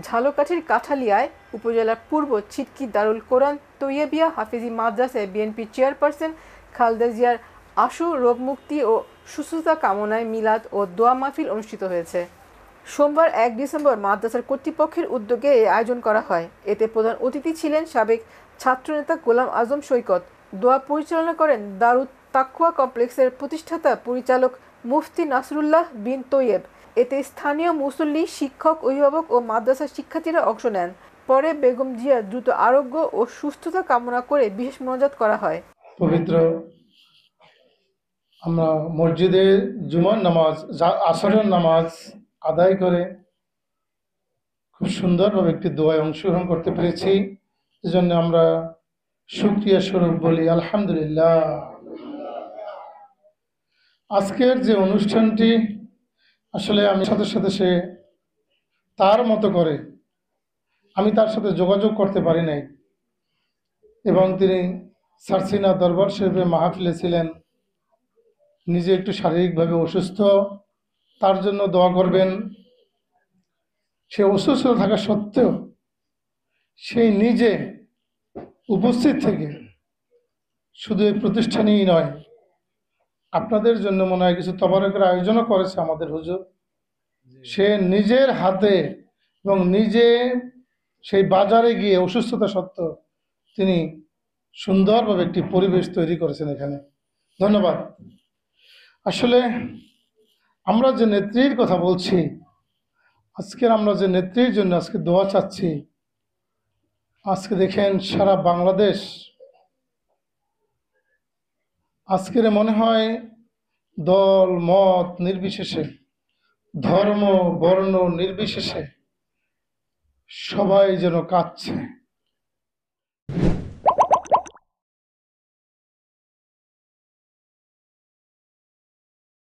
ঝালকাঠির কাঠালিয়ায় উপজেলার পূর্ব ছিটকি দারুল কোরআন তৈয়বিয়া হাফিজি মাদ্রাসায় বিএনপির চেয়ারপারসন খালেদা জিয়ার আশু রোগমুক্তি ও সুস্থতা কামনায় মিলাদ ও দোয়া মাহফিল অনুষ্ঠিত হয়েছে। সোমবার ১ ডিসেম্বর মাদ্রাসার কর্তৃপক্ষের উদ্যোগে এই আয়োজন করা হয়। এতে প্রধান অতিথি ছিলেন সাবেক ছাত্রনেতা গোলাম আজম সৈকত। দোয়া পরিচালনা করেন দারুত তাকওয়া কমপ্লেক্সের প্রতিষ্ঠাতা পরিচালক মুফতি নাসরুল্লাহ বিন তৈয়েব। এতে স্থানীয় মুসল্লি, শিক্ষক, অভিভাবক ও মাদ্রাসার শিক্ষার্থীরা অংশ নেন। পরে বেগম জিয়ার দ্রুত আরোগ্য ও সুস্থতা কামনা করে বিশেষ মোনাজাত করা হয়। পবিত্র আমরা মসজিদে জুমার নামাজ, আসরের নামাজ আদায় করে খুব সুন্দরভাবে একটি দোয়ায় অংশগ্রহণ করতে পেরেছি। এজন্য আমরা শুকরিয়া স্বরূপ বলি আলহামদুলিল্লাহ। আজকের যে অনুষ্ঠানটি আসলে আমি সাথে সাথে সে তার মতো করে আমি তার সাথে যোগাযোগ করতে পারি নাই, এবং তিনি সারসিনা দরবার শরীফে মাহফিলে ছিলেন। নিজে একটু শারীরিকভাবে অসুস্থ, তার জন্য দোয়া করবেন। সে অসুস্থ থাকা সত্ত্বেও সে নিজে উপস্থিত থেকে শুধু এই প্রতিষ্ঠানেই নয়, আপনাদের জন্য মনে হয় কিছু তবারকের আয়োজনও করেছে আমাদের হুজুর। সে নিজের হাতে এবং নিজে সেই বাজারে গিয়ে অসুস্থতা সত্ত্বেও তিনি সুন্দরভাবে একটি পরিবেশ তৈরি করেছেন এখানে। ধন্যবাদ। আসলে আমরা যে নেত্রীর কথা বলছি, আজকের আমরা যে নেত্রীর জন্য আজকে দোয়া চাচ্ছি, আজকে দেখেন সারা বাংলাদেশ আজকের মনে হয় দল মত নির্বিশেষে, ধর্ম বর্ণ নির্বিশেষে সবাই যেন কাঁদছে।